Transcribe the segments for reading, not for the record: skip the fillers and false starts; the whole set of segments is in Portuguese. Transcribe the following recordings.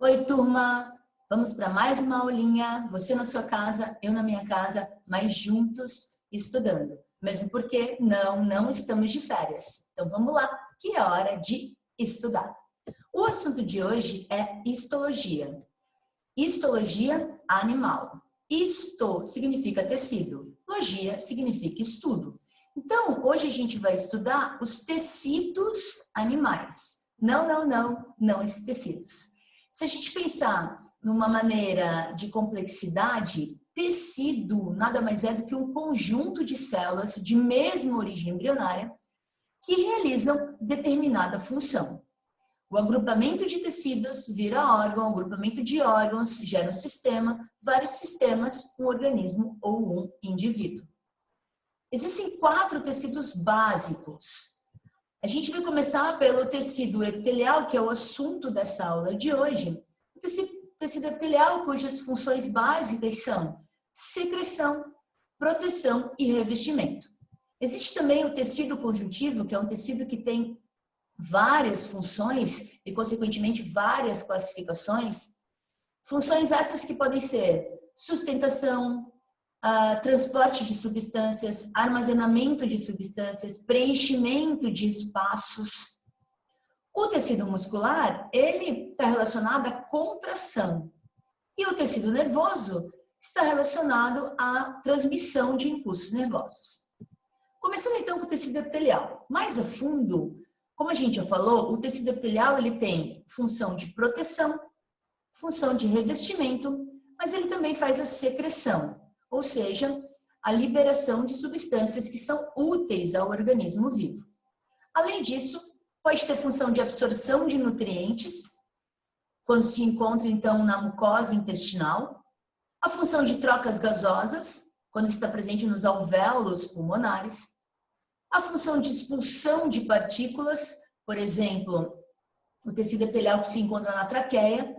Oi, turma! Vamos para mais uma aulinha, você na sua casa, eu na minha casa, mas juntos estudando. Mesmo porque não estamos de férias. Então vamos lá, que é hora de estudar. O assunto de hoje é histologia. Histologia animal. Histo significa tecido, logia significa estudo. Então, hoje a gente vai estudar os tecidos animais. Não esses tecidos. Se a gente pensar numa maneira de complexidade, tecido nada mais é do que um conjunto de células de mesma origem embrionária que realizam determinada função. O agrupamento de tecidos vira órgão, o agrupamento de órgãos gera um sistema, vários sistemas, um organismo ou um indivíduo. Existem 4 tecidos básicos. A gente vai começar pelo tecido epitelial, que é o assunto dessa aula de hoje. O tecido epitelial, cujas funções básicas são secreção, proteção e revestimento. Existe também o tecido conjuntivo, que é um tecido que tem várias funções e, consequentemente, várias classificações. Funções essas que podem ser sustentação, transporte de substâncias, armazenamento de substâncias, preenchimento de espaços. O tecido muscular, ele está relacionado à contração. E o tecido nervoso está relacionado à transmissão de impulsos nervosos. Começando então com o tecido epitelial. Mais a fundo, como a gente já falou, o tecido epitelial ele tem função de proteção, função de revestimento, mas ele também faz a secreção, ou seja, a liberação de substâncias que são úteis ao organismo vivo. Além disso, pode ter função de absorção de nutrientes, quando se encontra então na mucosa intestinal, a função de trocas gasosas, quando está presente nos alvéolos pulmonares, a função de expulsão de partículas, por exemplo, o tecido epitelial que se encontra na traqueia,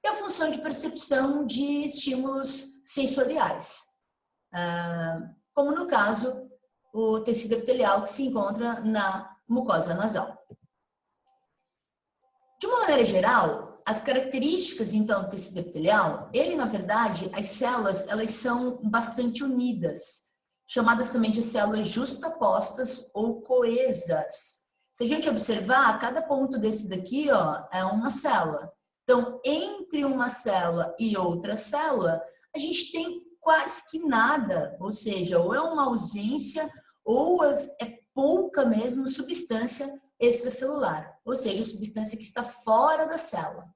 e a função de percepção de estímulos sensoriais, como no caso, o tecido epitelial que se encontra na mucosa nasal. De uma maneira geral, as características, então, do tecido epitelial, ele, na verdade, as células, elas são bastante unidas, chamadas também de células justapostas ou coesas. Se a gente observar, cada ponto desse daqui, ó, é uma célula. Então, entre uma célula e outra célula, a gente tem quase que nada, ou seja, ou é uma ausência ou é pouca mesmo substância extracelular, ou seja, substância que está fora da célula.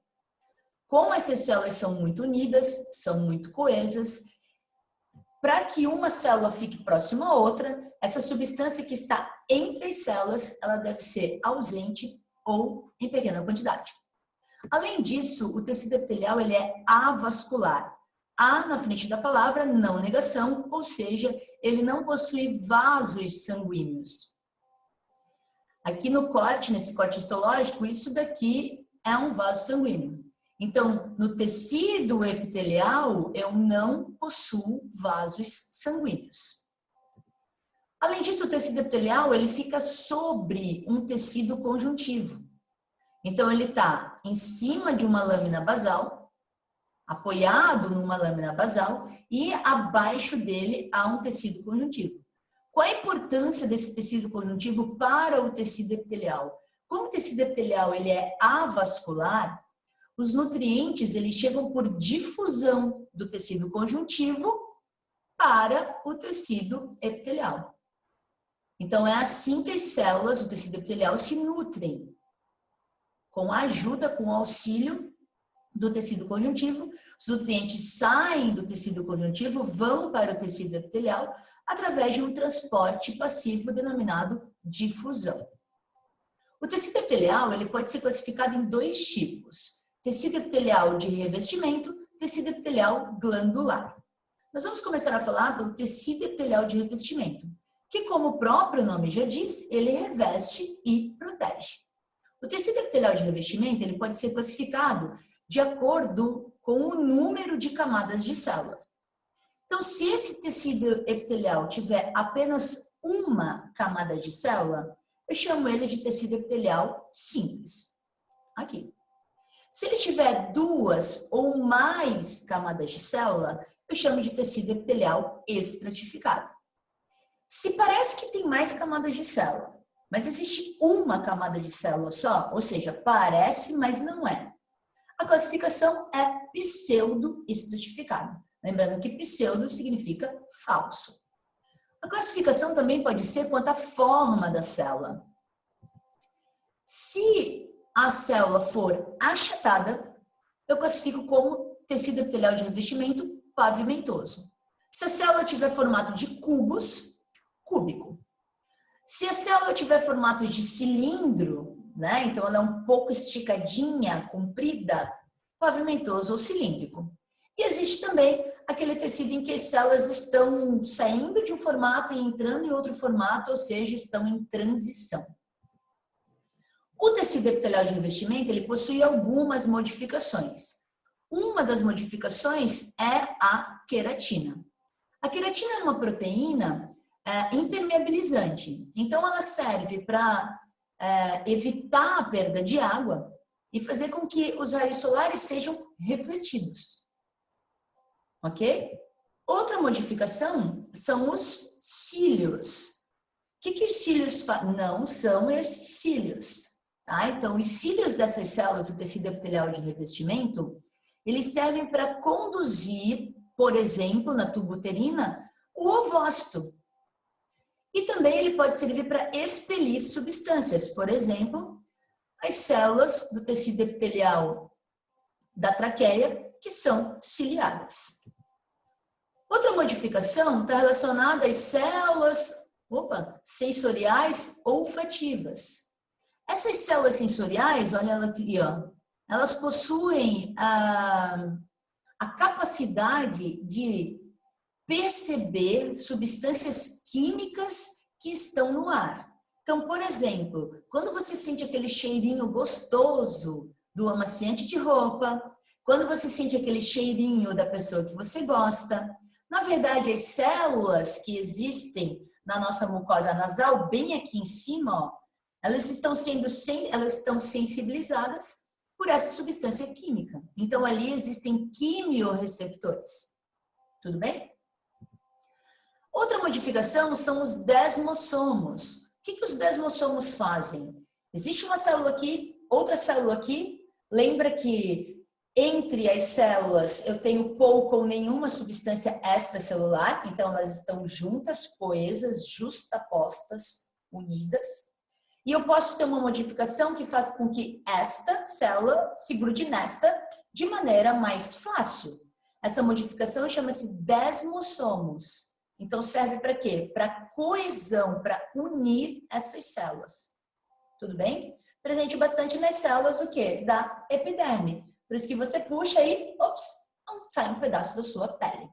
Como essas células são muito unidas, são muito coesas, para que uma célula fique próxima à outra, essa substância que está entre as células, ela deve ser ausente ou em pequena quantidade. Além disso, o tecido epitelial ele é avascular. A na frente da palavra, não negação, ou seja, ele não possui vasos sanguíneos. Aqui no corte, nesse corte histológico, isso daqui é um vaso sanguíneo. Então, no tecido epitelial, eu não possuo vasos sanguíneos. Além disso, o tecido epitelial ele fica sobre um tecido conjuntivo. Então, ele está em cima de uma lâmina basal, apoiado numa lâmina basal, e abaixo dele há um tecido conjuntivo. Qual a importância desse tecido conjuntivo para o tecido epitelial? Como o tecido epitelial ele é avascular, os nutrientes eles chegam por difusão do tecido conjuntivo para o tecido epitelial. Então, é assim que as células do tecido epitelial se nutrem, com a ajuda, com o auxílio do tecido conjuntivo. Os nutrientes saem do tecido conjuntivo, vão para o tecido epitelial através de um transporte passivo denominado difusão. O tecido epitelial ele pode ser classificado em 2 tipos: tecido epitelial de revestimento, tecido epitelial glandular. Nós vamos começar a falar do tecido epitelial de revestimento, que, como o próprio nome já diz, ele reveste e protege. O tecido epitelial de revestimento ele pode ser classificado de acordo com o número de camadas de células. Então, se esse tecido epitelial tiver apenas uma camada de célula, eu chamo ele de tecido epitelial simples. Aqui. Se ele tiver 2 ou mais camadas de célula, eu chamo de tecido epitelial estratificado. Se parece que tem mais camadas de célula, mas existe uma camada de célula só, ou seja, parece, mas não é. A classificação é pseudo-estratificado. Lembrando que pseudo significa falso. A classificação também pode ser quanto à forma da célula. Se a célula for achatada, eu classifico como tecido epitelial de revestimento pavimentoso. Se a célula tiver formato de cubos, cúbico. Se a célula tiver formato de cilindro, né, então ela é um pouco esticadinha, comprida, pavimentoso ou cilíndrico. E existe também aquele tecido em que as células estão saindo de um formato e entrando em outro formato, ou seja, estão em transição. O tecido epitelial de revestimento, ele possui algumas modificações. Uma das modificações é a queratina. A queratina é uma proteína impermeabilizante. Então, ela serve para evitar a perda de água e fazer com que os raios solares sejam refletidos. Ok? Outra modificação são os cílios. O que os cílios fazem? Não são esses cílios. Tá? Então, os cílios dessas células do tecido epitelial de revestimento, eles servem para conduzir, por exemplo, na tuba uterina, o ovócito. E também ele pode servir para expelir substâncias, por exemplo, as células do tecido epitelial da traqueia, que são ciliadas. Outra modificação está relacionada às células sensoriais olfativas. Essas células sensoriais, olha ela aqui, ó, elas possuem a capacidade de perceber substâncias químicas que estão no ar. Então, por exemplo, quando você sente aquele cheirinho gostoso do amaciante de roupa, quando você sente aquele cheirinho da pessoa que você gosta, na verdade, as células que existem na nossa mucosa nasal, bem aqui em cima, ó, elas estão sensibilizadas por essa substância química. Então, ali existem quimiorreceptores. Tudo bem? Outra modificação são os desmossomos. O que os desmossomos fazem? Existe uma célula aqui, outra célula aqui. Lembra que entre as células eu tenho pouca ou nenhuma substância extracelular, então elas estão juntas, coesas, justapostas, unidas. E eu posso ter uma modificação que faz com que esta célula se grude nesta de maneira mais fácil. Essa modificação chama-se desmossomos. Então, serve para quê? Para coesão, para unir essas células. Tudo bem? Presente bastante nas células o quê? Da epiderme. Por isso que você puxa e, sai um pedaço da sua pele.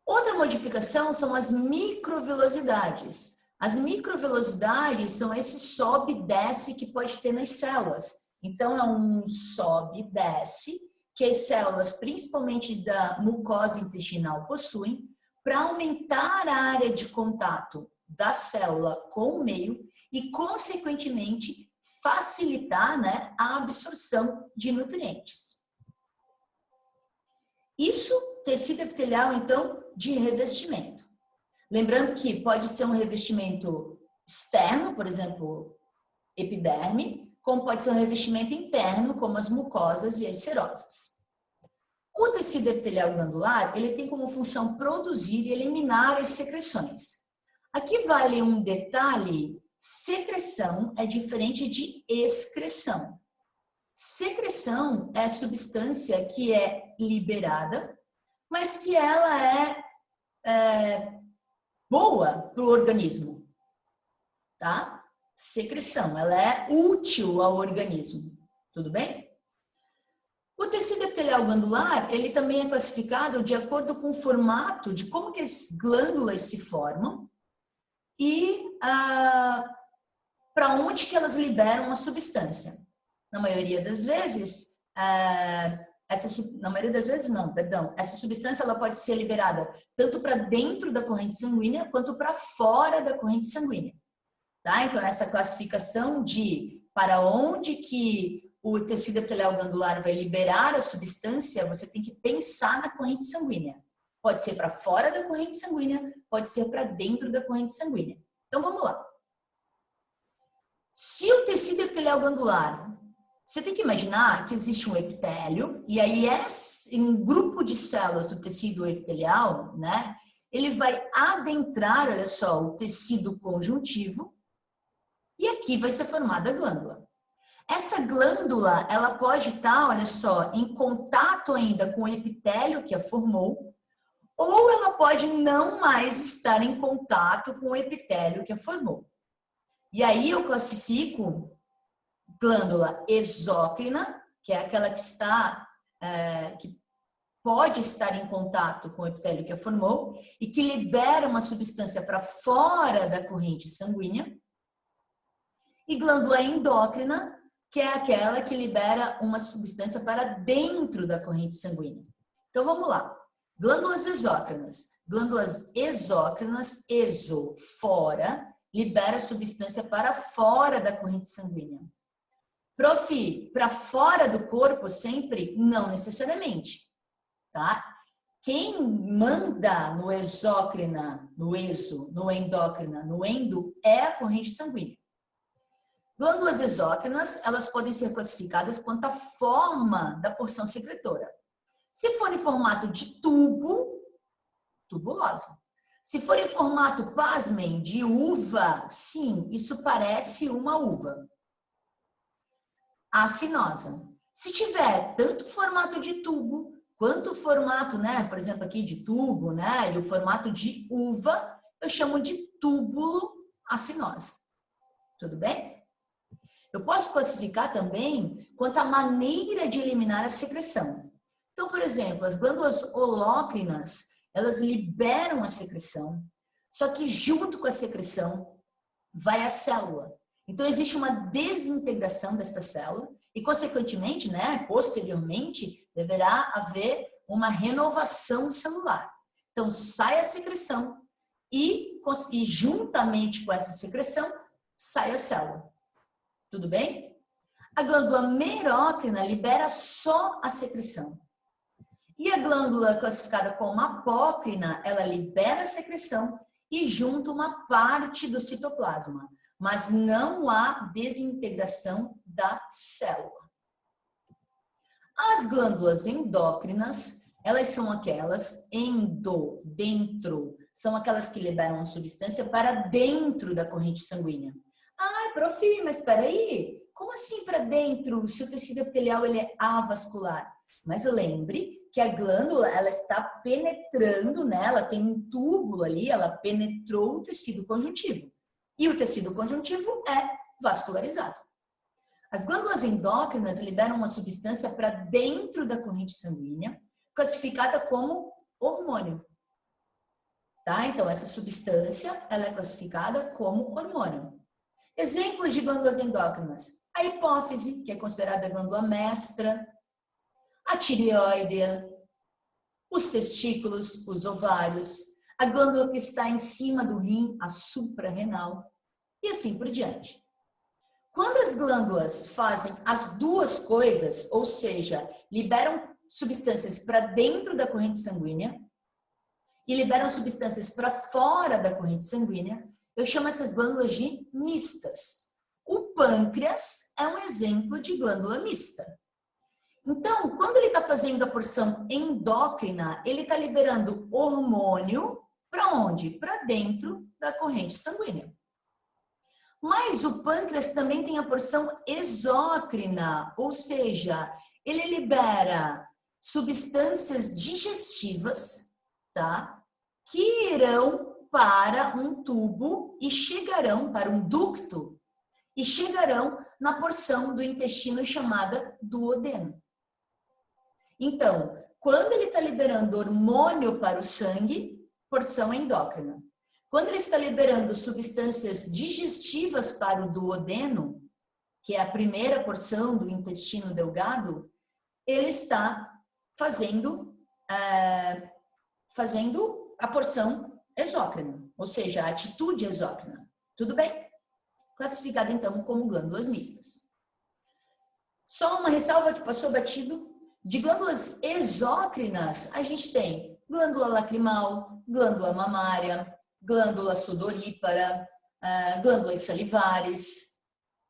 Outra modificação são as microvilosidades. As microvilosidades são esse sobe e desce que pode ter nas células. Então, é um sobe e desce que as células, principalmente da mucosa intestinal, possuem para aumentar a área de contato da célula com o meio e, consequentemente, facilitar, né, a absorção de nutrientes. Isso, tecido epitelial, então, de revestimento. Lembrando que pode ser um revestimento externo, por exemplo, epiderme, como pode ser um revestimento interno, como as mucosas e as serosas. O tecido epitelial glandular, ele tem como função produzir e eliminar as secreções. Aqui vale um detalhe: secreção é diferente de excreção. Secreção é a substância que é liberada, mas que ela é boa para o organismo, tá? Secreção, ela é útil ao organismo, tudo bem? O tecido epitelial glandular, ele também é classificado de acordo com o formato de como que as glândulas se formam e para onde que elas liberam a substância. Na maioria das vezes, essa substância ela pode ser liberada tanto para dentro da corrente sanguínea quanto para fora da corrente sanguínea. Tá? Então, essa classificação de para onde que o tecido epitelial glandular vai liberar a substância, você tem que pensar na corrente sanguínea. Pode ser para fora da corrente sanguínea, pode ser para dentro da corrente sanguínea. Então, vamos lá. Se o tecido epitelial glandular, você tem que imaginar que existe um epitélio, e aí um grupo de células do tecido epitelial, né? Ele vai adentrar, olha só, o tecido conjuntivo, e aqui vai ser formada a glândula. Essa glândula, ela pode estar, olha só, em contato ainda com o epitélio que a formou, ou ela pode não mais estar em contato com o epitélio que a formou. E aí eu classifico glândula exócrina, que é aquela que está, que pode estar em contato com o epitélio que a formou e que libera uma substância para fora da corrente sanguínea. E glândula endócrina, que é aquela que libera uma substância para dentro da corrente sanguínea. Então, vamos lá. Glândulas exócrinas. Glândulas exócrinas, exo, fora, libera substância para fora da corrente sanguínea. Prof, para fora do corpo sempre? Não necessariamente, tá? Quem manda no exócrina, no exo, no endócrina, no endo, é a corrente sanguínea. Glândulas exócrinas, elas podem ser classificadas quanto à forma da porção secretora. Se for em formato de tubo, tubulosa. Se for em formato, pasmem, de uva, sim, isso parece uma uva. Acinosa. Se tiver tanto formato de tubo, quanto o formato, né, por exemplo, aqui de tubo, né, e o formato de uva, eu chamo de túbulo acinosa. Tudo bem? Eu posso classificar também quanto à maneira de eliminar a secreção. Então, por exemplo, as glândulas holócrinas, elas liberam a secreção, só que junto com a secreção vai a célula. Então, existe uma desintegração desta célula e, consequentemente, né, posteriormente, deverá haver uma renovação celular. Então, sai a secreção e juntamente com essa secreção, sai a célula. Tudo bem? A glândula merócrina libera só a secreção. E a glândula classificada como apócrina, ela libera a secreção e junta uma parte do citoplasma, mas não há desintegração da célula. As glândulas endócrinas, elas são aquelas dentro, são aquelas que liberam a substância para dentro da corrente sanguínea. Ah, prof, mas espera aí, como assim para dentro, se o tecido epitelial ele é avascular? Mas lembre que a glândula, ela está penetrando, né? Ela tem um túbulo ali, ela penetrou o tecido conjuntivo. E o tecido conjuntivo é vascularizado. As glândulas endócrinas liberam uma substância para dentro da corrente sanguínea, classificada como hormônio. Tá? Então, essa substância, ela é classificada como hormônio. Exemplos de glândulas endócrinas. A hipófise, que é considerada a glândula mestra, a tireoide, os testículos, os ovários, a glândula que está em cima do rim, a suprarrenal, e assim por diante. Quando as glândulas fazem as duas coisas, ou seja, liberam substâncias para dentro da corrente sanguínea e liberam substâncias para fora da corrente sanguínea, eu chamo essas glândulas de mistas. O pâncreas é um exemplo de glândula mista. Então, quando ele está fazendo a porção endócrina, ele está liberando hormônio para onde? Para dentro da corrente sanguínea. Mas o pâncreas também tem a porção exócrina, ou seja, ele libera substâncias digestivas, tá? Que irão para um tubo e chegarão para um ducto e chegarão na porção do intestino chamada duodeno. Então, quando ele está liberando hormônio para o sangue, porção endócrina. Quando ele está liberando substâncias digestivas para o duodeno, que é a primeira porção do intestino delgado, ele está fazendo a porção exócrina, ou seja, a atitude exócrina. Tudo bem? Classificada então como glândulas mistas. Só uma ressalva que passou batido. De glândulas exócrinas, a gente tem glândula lacrimal, glândula mamária, glândula sudorípara, glândulas salivares,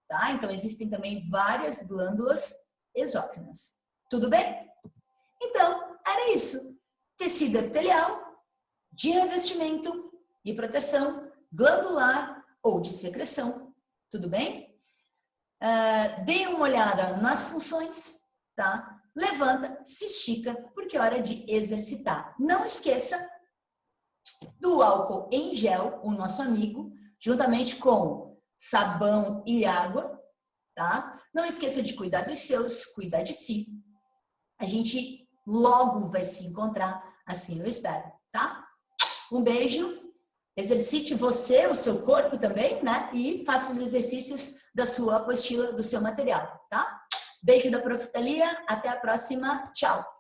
tá? Então, existem também várias glândulas exócrinas. Tudo bem? Então, era isso. Tecido epitelial, de revestimento e proteção, glandular ou de secreção. Tudo bem? Dê uma olhada nas funções, tá? Levanta, se estica, porque é hora de exercitar. Não esqueça do álcool em gel, o nosso amigo, juntamente com sabão e água, tá? Não esqueça de cuidar dos seus, cuidar de si. A gente logo vai se encontrar, assim eu espero, tá? Um beijo, exercite você, o seu corpo também, né? E faça os exercícios da sua apostila, do seu material, tá? Beijo da Prof. Thalia, até a próxima, tchau!